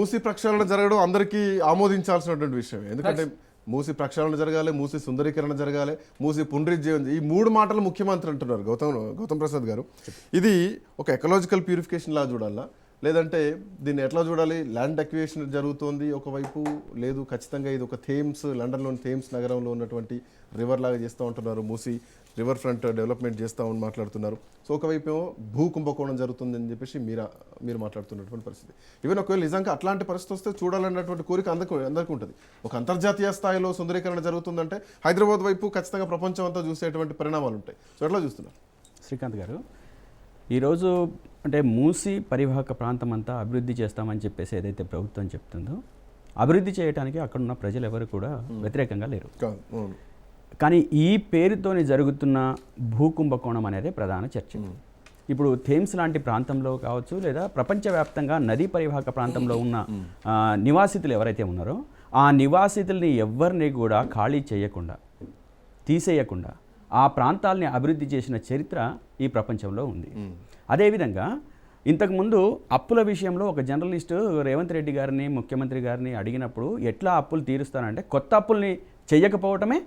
మూసి ప్రక్షాళన జరగడం అందరికీ ఆమోదించాల్సినటువంటి విషయం. ఎందుకంటే మూసి ప్రక్షాళన జరగాలి, మూసి సుందరీకరణ జరగాలి, మూసి పునరుజ్జీవనం, ఈ మూడు మాటలు ముఖ్యమంత్రి అంటున్నారు గౌతమ్ ప్రసాద్ గారు. ఇది ఒక ఎకలాజికల్ ప్యూరిఫికేషన్ లా చూడాలా, లేదంటే దీన్ని ఎట్లా చూడాలి? ల్యాండ్ అక్విజిషన్ జరుగుతోంది ఒకవైపు, లేదు ఖచ్చితంగా ఇది ఒక థేమ్స్, లండన్లోని థేమ్స్ నగరంలో ఉన్నటువంటి రివర్ లాగా చేస్తూ ఉంటున్నారు, మూసి రివర్ ఫ్రంట్ డెవలప్మెంట్ చేస్తామని మాట్లాడుతున్నారు. సో ఒకవైపు ఏమో భూ కుంభకోణం జరుగుతుందని చెప్పేసి మీరు మాట్లాడుతున్నటువంటి పరిస్థితి. ఈవెన్ ఒకవేళ నిజంగా అట్లాంటి పరిస్థితి వస్తే చూడాలన్నటువంటి కోరిక అందరికీ ఉంటుంది. ఒక అంతర్జాతీయ స్థాయిలో సుందరీకరణ జరుగుతుందంటే హైదరాబాద్ వైపు ఖచ్చితంగా ప్రపంచం అంతా చూసేటువంటి పరిణామాలు ఉంటాయి. సో ఎట్లా చూస్తున్నారు శ్రీకాంత్ గారు? ఈరోజు అంటే మూసి పరివాహక ప్రాంతం అంతా అభివృద్ధి చేస్తామని చెప్పేసి ఏదైతే ప్రభుత్వం చెప్తుందో, అభివృద్ధి చేయడానికి అక్కడున్న ప్రజలు ఎవరు కూడా వ్యతిరేకంగా లేరు. కానీ ఈ పేరుతోని జరుగుతున్న భూకుంభకోణం అనేది ప్రధాన చర్చ. ఇప్పుడు థేమ్స్ లాంటి ప్రాంతంలో కావచ్చు, లేదా ప్రపంచవ్యాప్తంగా నదీ పరివాహక ప్రాంతంలో ఉన్న నివాసితులు ఎవరైతే ఉన్నారో ఆ నివాసితుల్ని ఎవరిని కూడా ఖాళీ చేయకుండా, తీసేయకుండా ఆ ప్రాంతాలని అభివృద్ధి చేసిన చరిత్ర ఈ ప్రపంచంలో ఉంది. అదేవిధంగా ఇంతకుముందు అప్పుల విషయంలో ఒక జర్నలిస్టు రేవంత్ రెడ్డి గారిని, ముఖ్యమంత్రి గారిని అడిగినప్పుడు ఎట్లా అప్పులు తీరుస్తానంటే కొత్త అప్పుల్ని చేయకపోవటమే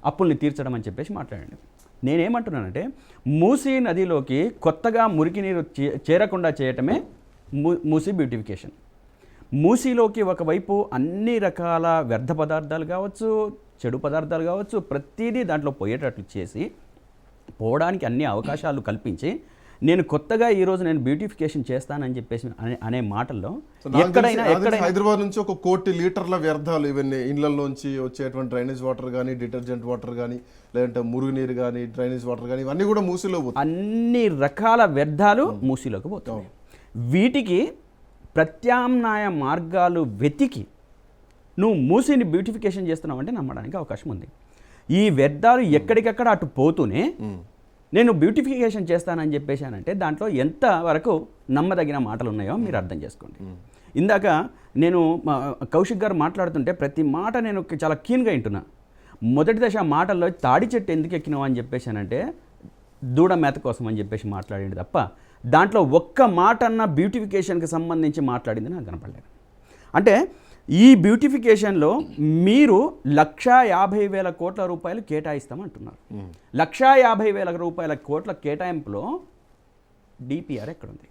అప్పుల్ని తీర్చడం అని చెప్పేసి మాట్లాడండి. నేనేమంటున్నానంటే మూసీ నదిలోకి కొత్తగా మురికి నీరు చేరకుండా చేయటమే మూసీ బ్యూటిఫికేషన్. మూసీలోకి ఒకవైపు అన్ని రకాల వ్యర్థ పదార్థాలు కావచ్చు, చెడు పదార్థాలు కావచ్చు, ప్రతిదీ దాంట్లో పోయేటట్లు చేసి, పోవడానికి అన్ని అవకాశాలు కల్పించి, నేను కొత్తగా ఈరోజు నేను బ్యూటిఫికేషన్ చేస్తానని చెప్పేసి అనే మాటల్లో ఎక్కడైనా హైదరాబాద్ నుంచి 1 కోటి లీటర్ల వ్యర్థాలు ఇవన్నీ ఇళ్లలోంచి వచ్చేటువంటి డ్రైనేజ్ వాటర్ కానీ, డిటర్జెంట్ వాటర్ కానీ, లేదంటే మురుగునీరు కానీ, డ్రైనేజ్ వాటర్ కానీ, ఇవన్నీ కూడా మూసీలో పోతాయి. అన్ని రకాల వ్యర్థాలు మూసీలోకి పోతాయి. వీటికి ప్రత్యామ్నాయ మార్గాలు వెతికి నువ్వు మూసీని బ్యూటిఫికేషన్ చేస్తున్నావు అంటే నమ్మడానికి అవకాశం ఉంది. ఈ వ్యర్థాలు ఎక్కడికక్కడ అటు పోతూనే నేను బ్యూటిఫికేషన్ చేస్తానని చెప్పేశానంటే దాంట్లో ఎంత వరకు నమ్మదగిన మాటలు ఉన్నాయో మీరు అర్థం చేసుకోండి. ఇందాక నేను కౌశిక్ గారు మాట్లాడుతుంటే ప్రతి మాట నేను చాలా కీన్గా వింటున్నా. మొదటి దశ మాటల్లో తాడి చెట్టు ఎందుకు ఎక్కినావు అని చెప్పేశానంటే దూడ మేత కోసం అని చెప్పేసి మాట్లాడింది తప్ప దాంట్లో ఒక్క మాట అన్న బ్యూటిఫికేషన్కి సంబంధించి మాట్లాడింది నాకు కనపడలేదు. అంటే ఈ బ్యూటిఫికేషన్లో మీరు 1,50,000 కోట్ల రూపాయలు కేటాయిస్తామంటున్నారు. 1,50,000 రూపాయల కోట్ల కేటాయింపులో డిపిఆర్ ఎక్కడుంది?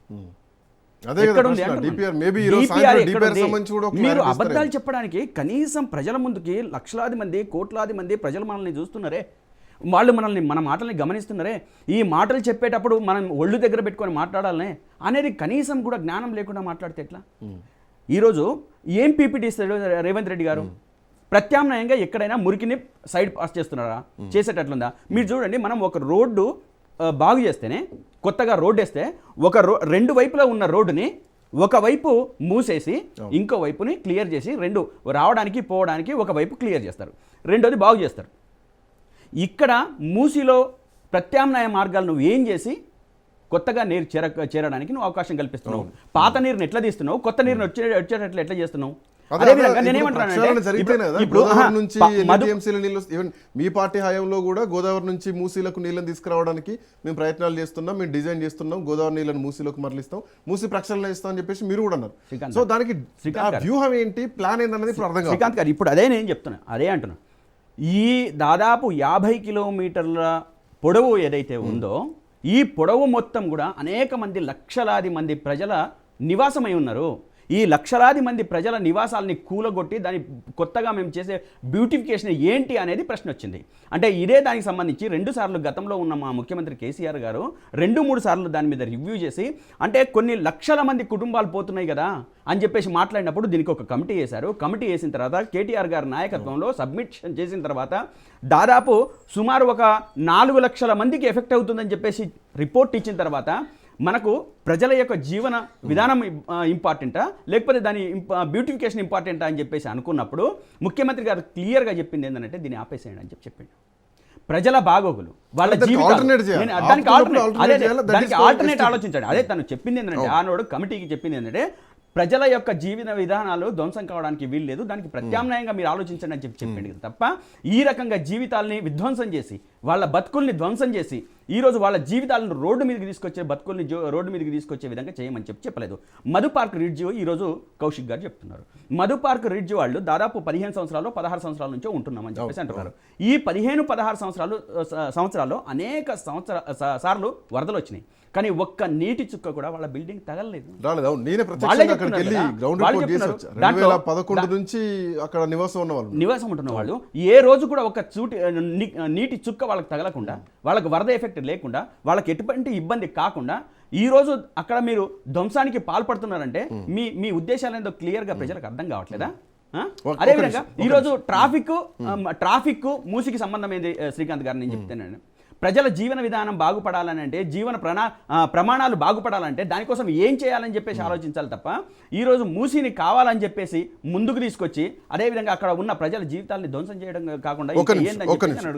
మీరు అబద్ధాలు చెప్పడానికి కనీసం ప్రజల ముందుకి లక్షలాది మంది, కోట్లాది మంది ప్రజలు మనల్ని చూస్తున్నారే, వాళ్ళు మన మాటల్ని గమనిస్తున్నారే, ఈ మాటలు చెప్పేటప్పుడు మనం ఒళ్ళు దగ్గర పెట్టుకొని మాట్లాడాలనే అనేది కనీసం కూడా జ్ఞానం లేకుండా మాట్లాడితే ఎట్లా? ఈరోజు ఏం పీపీటీ ఇస్తాడు రేవంత్ రెడ్డి గారు? ప్రత్యామ్నాయంగా ఎక్కడైనా మురికిని సైడ్ పాస్ చేస్తున్నారా? చేసేటట్లుందా? మీరు చూడండి, మనం ఒక రోడ్డు బాగు చేస్తేనే, కొత్తగా రోడ్డు వేస్తే రెండు వైపులా ఉన్న రోడ్డుని ఒకవైపు మూసేసి ఇంకో వైపుని క్లియర్ చేసి, రెండు రావడానికి పోవడానికి ఒకవైపు క్లియర్ చేస్తారు, రెండోది బాగు చేస్తారు. ఇక్కడ మూసీలో ప్రత్యామ్నాయ మార్గాలు నువ్వు ఏం చేసి కొత్తగా నీరు చేరడానికి నువ్వు అవకాశం కల్పిస్తున్నావు? పాత నీరుని ఎట్లా తీస్తున్నావు? కొత్త నీరుని వచ్చేటట్లు ఎట్లా చేస్తున్నావు? మీ పార్టీ హయాంలో కూడా గోదావరి నుంచి మూసీలకు నీళ్ళని తీసుకురావడానికి మేము ప్రయత్నాలు చేస్తున్నాం, మేము డిజైన్ చేస్తున్నాం, గోదావరి నీళ్ళని మూసీలోకి మరలిస్తాం, మూసీ ప్రక్షాళన ఇస్తాం అని చెప్పేసి మీరు కూడా అన్నారు. సో దానికి వ్యూహం ఏంటి, ప్లాన్ ఏంటనేది ఇప్పుడు అర్థం కాదు. శ్రీకాంత్ గారు, ఇప్పుడు అదే నేను చెప్తున్నా, అదే అంటున్నా. ఈ దాదాపు 50 కిలోమీటర్ల పొడవు ఏదైతే ఉందో, ఈ పొడవు మొత్తం కూడా అనేక మంది, లక్షలాది మంది ప్రజల నివాసమై ఉన్నారు. ఈ లక్షలాది మంది ప్రజల నివాసాలని కూలగొట్టి దాని కొత్తగా మేము చేసే బ్యూటిఫికేషన్ ఏంటి అనేది ప్రశ్న వచ్చింది. అంటే ఇదే దానికి సంబంధించి 2 సార్లు గతంలో ఉన్న మా ముఖ్యమంత్రి కేసీఆర్ గారు 2-3 సార్లు దాని మీద రివ్యూ చేసి, అంటే కొన్ని లక్షల మంది కుటుంబాలు పోతున్నాయి కదా అని చెప్పేసి మాట్లాడినప్పుడు దీనికి ఒక కమిటీ వేశారు. కమిటీ వేసిన తర్వాత కేటీఆర్ గారి నాయకత్వంలో సబ్మిషన్ చేసిన తర్వాత దాదాపు సుమారు ఒక 4 లక్షల మందికి ఎఫెక్ట్ అవుతుందని చెప్పేసి రిపోర్ట్ ఇచ్చిన తర్వాత మనకు ప్రజల యొక్క జీవన విధానం ఇంపార్టెంటా, లేకపోతే దాని బ్యూటిఫికేషన్ ఇంపార్టెంటా అని చెప్పేసి అనుకున్నప్పుడు ముఖ్యమంత్రి గారు క్లియర్గా చెప్పింది ఏంటంటే దీన్ని ఆపేసేయండి అని చెప్పిండు. ప్రజల బాగోగులు, వాళ్ళ దానికి ఆల్టర్నేట్ ఆలోచించండి. అదే తను చెప్పింది ఏంటంటే, ఆనాడు కమిటీకి చెప్పింది ఏంటంటే ప్రజల యొక్క జీవన విధానాలు ధ్వంసం కావడానికి వీల్లేదు, దానికి ప్రత్యామ్నాయంగా మీరు ఆలోచించండి అని చెప్పింది తప్ప ఈ రకంగా జీవితాలని విధ్వంసం చేసి, వాళ్ళ బతుకుల్ని ధ్వంసం చేసి, ఈ రోజు వాళ్ళ జీవితాలను రోడ్డు మీదకి తీసుకొచ్చే బతుకుల్ని రోడ్డు మీదకి తీసుకొచ్చే విధంగా చేయమని చెప్పలేదు. మధు పార్క్ రిడ్జ్ ఈ రోజు కౌశిక్ గారు చెప్తున్నారు. మధు పార్క్ రిడ్జ్ వాళ్ళు దాదాపు 15 సంవత్సరాలు 16 సంవత్సరాల నుంచో ఉంటున్నామని చెప్పేసి అంటున్నారు. ఈ 15-16 సంవత్సరాల్లో అనేక సార్లు వరదలు వచ్చినాయి, కానీ ఒక్క నీటి చుక్క కూడా వాళ్ళ బిల్డింగ్ తగలలేదు. రాలేదు. అవును, నేనే ప్రత్యక్షంగా అక్కడికి వెళ్ళి గ్రౌండ్ రిపోర్ట్ చేసి వచ్చా. 2011 నుంచి అక్కడ నివాసం ఉంటున్న వాళ్ళు ఏ రోజు కూడా ఒక నీటి చుక్క వాళ్ళకి తగలకుండా, వాళ్ళకి వరద ఎఫెక్ట్ లేకుండా, వాళ్ళకి ఎటువంటి ఇబ్బంది కాకుండా ఈ రోజు అక్కడ మీరు ధ్వంసానికి పాల్పడుతున్నారంటే మీ ఉద్దేశాలు ఏందో క్లియర్ గా ప్రజలకు అర్థం కావట్లేదా? అదేవిధంగా ఈరోజు ట్రాఫిక్ మూసికి సంబంధం ఏంది శ్రీకాంత్ గారు, నేను చెప్తాను. ప్రజల జీవన విధానం బాగుపడాలని అంటే, జీవన ప్రమాణాలు బాగుపడాలంటే దానికోసం ఏం చేయాలని చెప్పేసి ఆలోచించాలి తప్ప ఈరోజు మూసిని కావాలని చెప్పేసి ముందుకు తీసుకొచ్చి అదేవిధంగా అక్కడ ఉన్న ప్రజల జీవితాలని ధ్వంసం చేయడం కాకుండా ఏందని చెప్పేసి అడుగుతాను.